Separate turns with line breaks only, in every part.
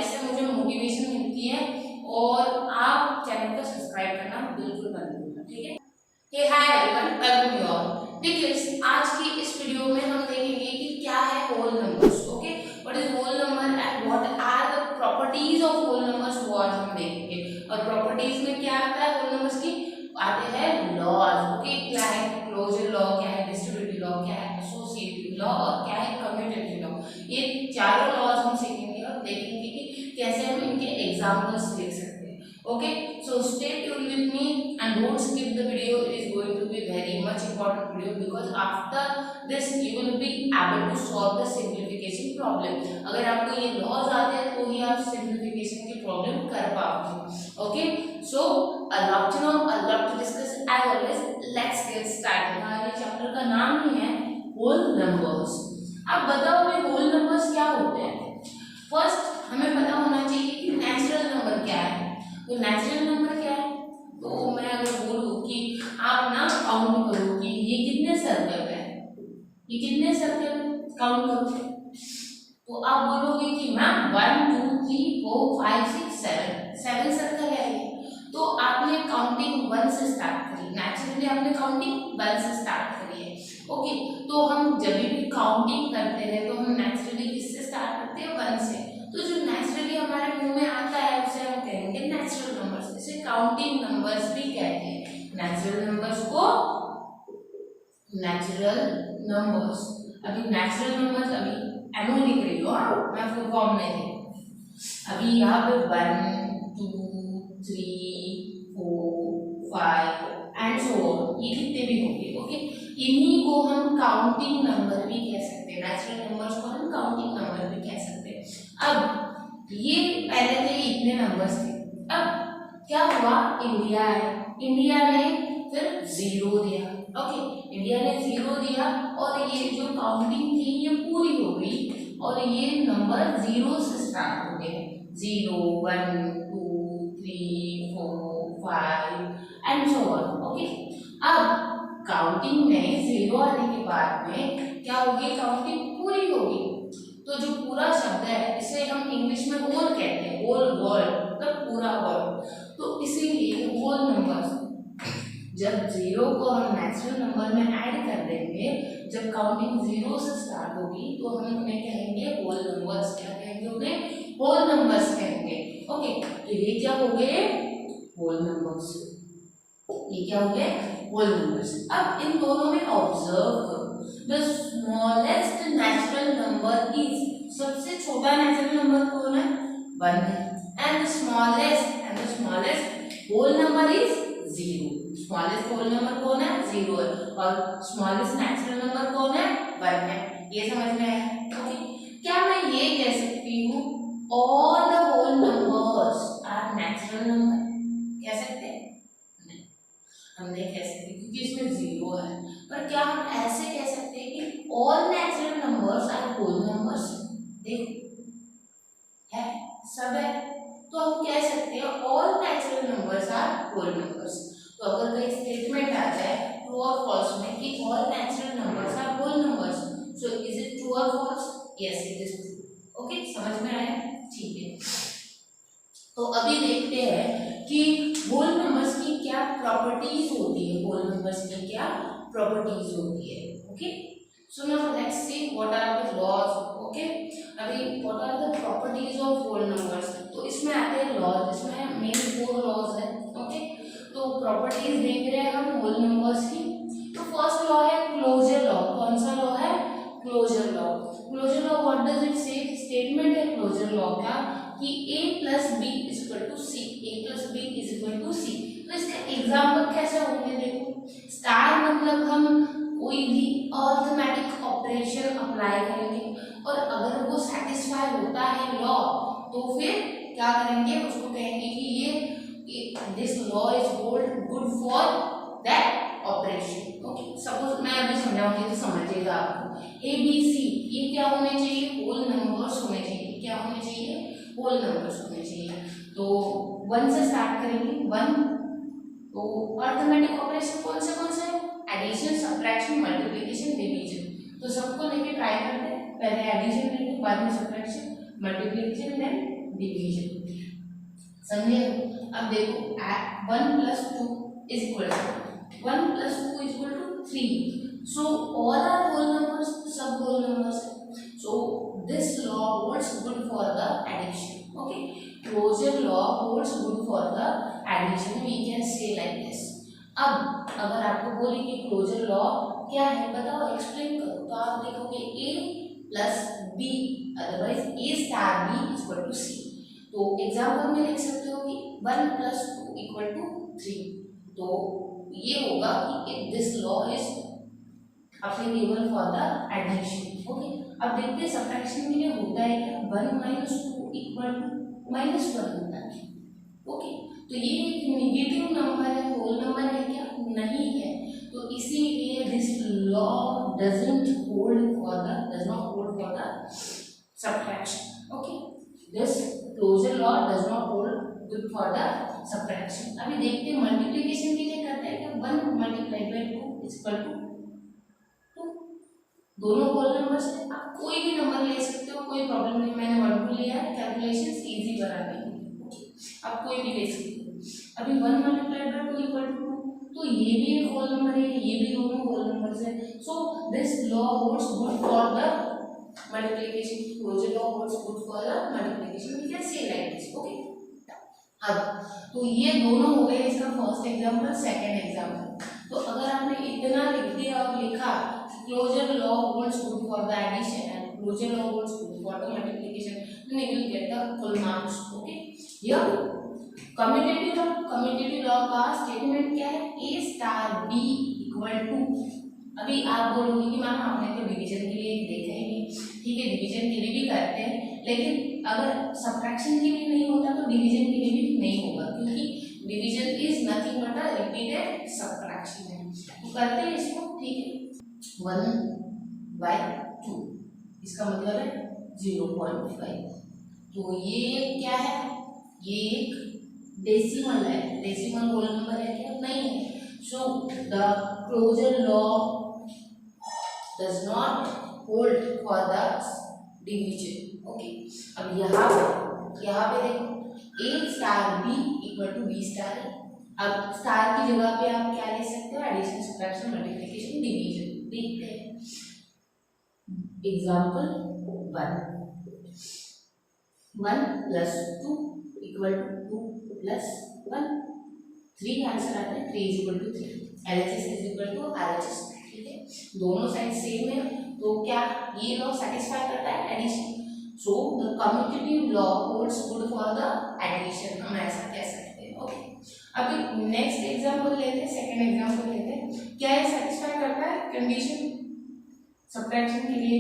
इससे मुझे मोटिवेशन मिलती है। और आप चैनल को सब्सक्राइब करना बिल्कुल मत भूलना, ठीक है। Hey hi everyone, welcome you all. देखिए आज की इस वीडियो में हम देखेंगे कि क्या है whole numbers. Okay, what is whole number and what are the properties of whole numbers, वो आज हम देखेंगे। और प्रॉपर्टीज में क्या आता है होल नंबर्स की, आते हैं लॉज। ओके, क्या है क्लोजर लॉ, क्या है डिस्ट्रीब्यूटिव लॉ, क्या है एसोसिएटिव लॉ और क्या है कम्यूटेटिव लॉ। ये चारों लॉज हम सीखेंगे और देखेंगे कि कैसे हम इनके एग्जांपल्स लिख सकते हैं। Okay, so stay tuned with me and don't skip the video. It is going to be very much important video because after this you will be able to solve the simplification problem. अगर आपको ये laws आते हैं तो ही आप simplification की problem कर पाओगे। Okay, so a lot to know, a lot to discuss. As always, let's get started. हमारे चैप्टर का नाम ही है होल नंबर्स। अब बताओ भाई होल नंबर्स क्या होते हैं। फर्स्ट हमें पता होना चाहिए कि नेचुरल नंबर क्या है। तो नेचुरल नंबर क्या है, तो मैं अगर बोलूं कि आप ना काउंट करो कि ये कितने सर्कल है, ये कितने सर्कल काउंट करो, तो आप बोलोगे कि मैम 1 2 3 4 5 6 7 सर्कल है ये। तो आपने काउंटिंग 1 से स्टार्ट करी, नेचुरली आपने काउंटिंग 1 से स्टार्ट करी है। ओके, तो हम जब भी काउंटिंग करते हैं तो हम नेचुरली किससे स्टार्ट करते हैं, 1 से। तो जो नेचुरली हमारे मुंह में आता है उसे हम कहेंगे नेचुरल नंबर्स। इसे काउंटिंग नंबर्स भी कहते हैं। नेचुरल नंबर्स को नेचुरल नंबर्स, अभी नेचुरल नंबर्स अभी एनो लिख रही हो, मैं फुल फॉर्म में थे। अभी यहाँ पे 1 2 3 4 5 एंड सो ऑन, ये कितने भी होंगे। ओके, इन्हीं को हम काउंटिंग नंबर भी कह सकते हैं। नेचुरल नंबर्स को हम काउंटिंग नंबर भी कह सकते हैं। अब ये पहले थे इतने नंबर्स थे, अब क्या हुआ, इंडिया है, इंडिया ने फिर 0 दिया। ओके, इंडिया ने 0 दिया और ये जो काउंटिंग थी ये पूरी हो गई और ये नंबर 0 से स्टार्ट हो गए। 0 1 2 3 4 5 एंड सो ऑन। ओके, अब काउंटिंग में 0 आने के बाद में क्या होगी, काउंटिंग पूरी होगी। तो जो पूरा शब्द है इसे हम इंग्लिश में होल कहते हैं, होल वर्ड मतलब पूरा वर्ड। तो इसीलिए होल नंबर्स जब 0 को हम नेचुरल नंबर में ऐड कर देंगे, जब काउंटिंग 0 से स्टार्ट होगी तो हम उन्हें कहेंगे होल नंबर्स। क्या कहेंगे उन्हें, होल नंबर्स कहेंगे। ओके, तो ये क्या हो गए, होल नंबर्स। ये क्या हो गए, होल नंबर्स। अब इन दोनों में ऑब्जर्व करो, the smallest natural number is, सबसे छोटा नेचुरल नंबर कौन है, 1 है। And the smallest whole number is 0। Smallest whole number कौन है, 0 है। और स्मॉलेस्ट नेचुरल नंबर कौन है, 1 है। ये समझ में आया। ओके, क्या मैं ये कह सकती हूँ all the whole numbers are natural number, कह सकते हैं, हम नहीं कह सकते क्योंकि इसमें 0 है। पर क्या हम ऐसे कह सकते हैं कि all natural numbers are whole numbers. देखो है, सब है, तो हम कह सकते हैं all natural numbers are whole numbers. तो अगर कोई स्टेटमेंट आ जाए ट्रू और फॉल्स में कि all natural numbers are whole numbers, so is it true और false, yes it is true. Okay, समझ में आया, ठीक है। तो अभी देखते हैं कि होल नंबर्स की क्या प्रॉपर्टीज होती है, होल नंबर्स की क्या प्रॉपर्टीज होती है। Okay, so now let's see what are the laws. Okay, अभी what are the properties of whole numbers, तो इसमें आते हैं लॉज, इसमें मेन 4 लॉज है। ओके, तो प्रॉपर्टीज देख रहे हैं हम होल नंबर्स की। तो फर्स्ट लॉ है क्लोजर लॉ। कौन सा लॉ है, closure law. Closure law what does it say, statement है क्लोजर लॉ का कि a plus b is equal to c, a plus b is equal to c। तो इसका एग्जांपल कैसे होंगे, देखो स्टार मतलब हम कोई भी अरिथमेटिक ऑपरेशन अप्लाई करेंगे और अगर वो सेटिस्फाई होता है लॉ तो फिर क्या करेंगे, उसको कहेंगे कि ये this law is hold good for that operation. Okay, suppose मैं अभी समझाऊंगी तो समझिएगा आपको। ए बी सी ये क्या होने चाहिए, होल नंबर्स होने चाहिए। क्या होने चाहिए, होल नंबर्स होने चाहिए। तो 1 से स्टार्ट करेंगे, 1। तो अरिथमेटिक ऑपरेशन कौन से है, एडिशन, सब्ट्रैक्शन, मल्टीप्लिकेशन, डिवीजन। तो सबको लेके ट्राई करते हैं, पहले एडिशन लेंगे, बाद में सब्ट्रैक्शन, मल्टीप्लिकेशन, देन डिवीजन। समझे? अब देखो 1 + 2 is equal to 1 + 2 is equal to 3. So all are whole numbers, sub whole numbers. So this law holds good for the addition. Okay, closure law holds good for the addition. We can say like this. अब अगर आपको बोले कि closure law क्या है बताओ, explain करो, तो आप देखोगे a + b, otherwise a* b = c. तो एग्जाम्पल में लिख सकते हो कि 1 + 2 = 3. तो ये होगा कि this law is applicable for the addition. Okay, अब देखते हैं सब्ट्रैक्शन के लिए होता है क्या, 1 - 2 = -1 होता है. ओके, तो ये एक नेगेटिव नंबर है, होल नंबर है क्या, नहीं है. तो इसीलिए this law does not hold for the subtraction. Okay, this closure law does not hold good for the subtraction. अभी देखते हैं मल्टीप्लिकेशन के लिए करते हैं क्या, 1 × 2 = 2. दोनों होल नंबर्स है, आप कोई भी नंबर ले सकते हो, कोई प्रॉब्लम नहीं. मैंने 1 2 लिया है, कैलकुलेशंस इजी बनाने के लिए. आप कोई भी ले सकते हो. अभी 1 × 2 = 2, तो ये भी एक होल नंबर है, ये भी दोनों होल नंबर्स है. So this law holds good for the multiplication. Closure law holds good for the multiplication. We can say like this. Okay, अब तो ये दोनों हो गए इसका फर्स्ट एग्जांपल. सेकंड एग्जांपल, तो अगर आपने इतना लिख दिया और लिखा closure law holds good for the addition and closure law holds good for the multiplication, then you will get the full marks. Okay, here commutative law का स्टेटमेंट क्या है, a* b = 2. अभी आप बोलोगे कि मैम आपने तो डिवीजन के लिए देखा ही नहीं. ठीक है, डिवीजन के लिए भी करते हैं, लेकिन अगर सब्ट्रैक्शन के लिए नहीं होता तो डिवीजन के लिए भी नहीं होगा, क्योंकि division is nothing but a repeated subtraction है. तो करते हैं इसको. ठीक है, 1/2 इसका मतलब है 0.5. तो ये क्या है, ये एक डेसिमल है. डेसिमल होल नंबर है क्या, नहीं है. So the closure law does not hold for the division. Okay, अब यहाँ पे देखो a* b = b*. अब स्टार की जगह पे आप क्या ले सकते हो, एडिशन, सब्ट्रैक्शन, मल्टीप्लिकेशन, डिवीजन. देखते हैं एग्जांपल 1 + 2 = 2 + 1. 3 आंसर आता है. 3 = 3. LHS = RHS. ठीक है, दोनों साइड सेम है, तो क्या ये लॉ सेटिस्फाई करता है addition. So the commutative law holds good for the addition, हम ऐसा कह सकते हैं. ओके, अभी नेक्स्ट एग्जांपल लेते हैं, सेकंड एग्जांपल लेते हैं. क्या ये सेटिस्फाई करता है कंडीशन, सब्ट्रैक्शन के लिए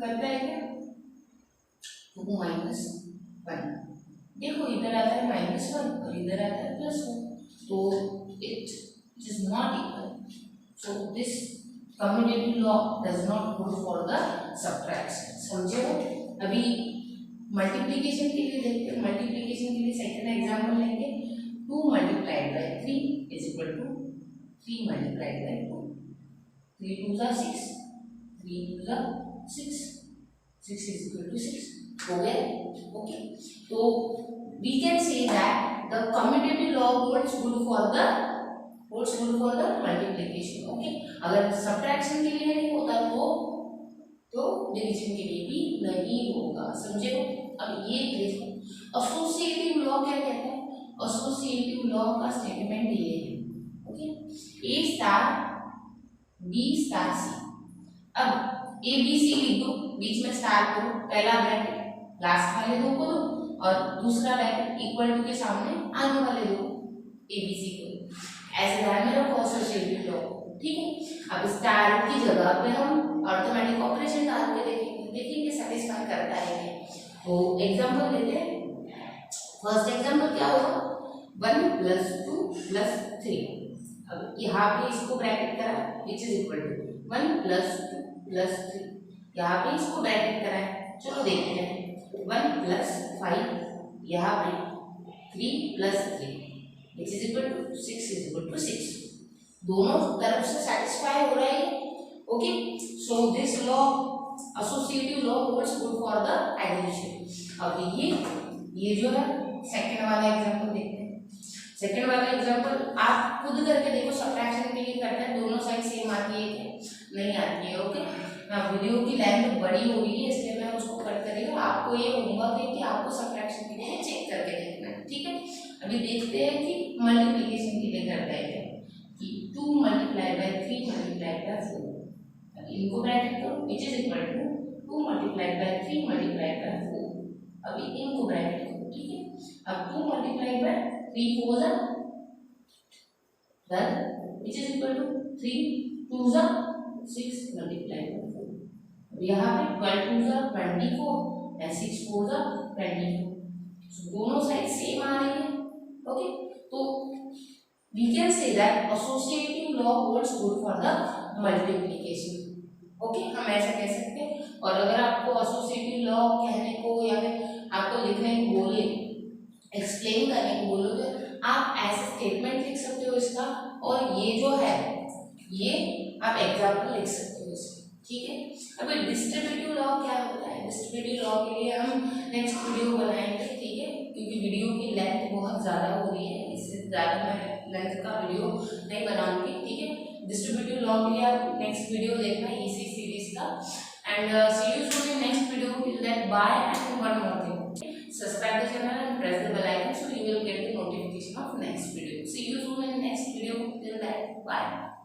करता है क्या. तो -1, देखो इधर आता है -1 और इधर आता है +1, तो it is not equal. So this commutative law does not hold for the subtraction. समझे हो? अभी मल्टीप्लिकेशन के लिए देखते हैं. मल्टीप्लिकेशन के लिए सेकंड एग्जांपल लेंगे. 2 × 3 = 3 × 2. 3 2 = 6, 3 2 = 6, 6 = 6 हो गया. ओके, तो we can say that the commutative law holds good for the multiplication. Okay, अगर सब्ट्रैक्शन के लिए नहीं होता तो डिवीजन के लिए भी नहीं होगा. समझे हो? अब ये देखो, एसोसिएटिव लॉ क्या कहता है. एसोसिएटिव लॉ का स्टेटमेंट ये है. Okay, a* b* c. अब a b c लिख दो, बीच में स्टार करो, पहला ब्रैकेट लास्ट वाले दो को दो और दूसरा ब्रैकेट इक्वल टू के सामने आने वाले दो a b c को. ऐसे ध्यान में रखो एसोसिएटिव लॉ. ठीक है, अब स्टार की जगह पे हम अर्थमेटिक ऑपरेशन डाल के देखेंगे सेटिस्फाई करता है क्या. तो एग्जांपल लेते हैं. फर्स्ट एग्जांपल क्या होगा, 1 + 2 + 3. अब यहाँ पे इसको ब्रैकेट करा विच इज इक्वल टू 1 + 2 + 3. यहाँ पे इसको ब्रैकेट करा है. चलो देखते हैं. 1 + 5, यहाँ पे 3 + 3 विच इज इक्वल टू 6 = 6. दोनों तरफ से सेटिस्फाई हो रहा है. Okay, so this law associative law holds good for the addition. अब ये ये जो है सेकंड वाला एग्जांपल देखते हैं। सेकंड वाला एग्जांपल आप खुद करके देखो, सब्ट्रैक्शन के लिए करते हैं, दोनों साइड सेम आती है क्या? नहीं आती है। ओके, वीडियो की लेंथ बड़ी हो रही है इसलिए मैं उसको कट कर रही हूँ। आपको ये होमवर्क है कि आपको सब्ट्रैक्शन के लिए चेक करके देखना है, ठीक है। अभी देखते हैं कि मल्टीप्लिकेशन के लिए करते हैं क्या, कि 2 मल्टीप्लाई बाय 3 मल्टीप्लाई बाय 4, इनको ब्रैकेट करो, which is equal to 2 multiply by 3 multiply by 4, अभी इनको ब्रैकेट करो, ठीक है। अब 2 मल्टीप्लाई बाय 3 4 जा 12, विच इज इक्वल टू 3 2 जा 6 मल्टीप्लाई बाय 4, अब यहाँ पे 12 2 जा 24 एंड 6 4 जा 24, दोनों साइड सेम आ रही है। ओके, तो we can say that associative law holds good for the multiplication. Okay, हम ऐसा कह सकते हैं। और अगर आपको एसोसिएटिव लॉ कहने को या फिर आपको लिखने को बोले, एक्सप्लेन करने को बोलो, तो आप ऐसे स्टेटमेंट लिख सकते हो इसका, और ये जो है ये आप एग्जाम्पल लिख सकते हो इसका, ठीक है। अभी डिस्ट्रीब्यूटिव लॉ क्या होता है, डिस्ट्रीब्यूटिव लॉ के लिए हम नेक्स्ट वीडियो बनाएंगे, ठीक है, क्योंकि वीडियो की लेंथ बहुत ज़्यादा हो रही है, इससे ज़्यादा मैं लेंथ का वीडियो नहीं बनाऊंगी, ठीक है। डिस्ट्रीब्यूटिव लॉ के लिए आप नेक्स्ट वीडियो देखना इसी सीरीज का, and see you soon in next video, till that bye, and one more thing, subscribe the channel and press the bell icon so you will get the notification of next video. See you soon in next video, till that, bye.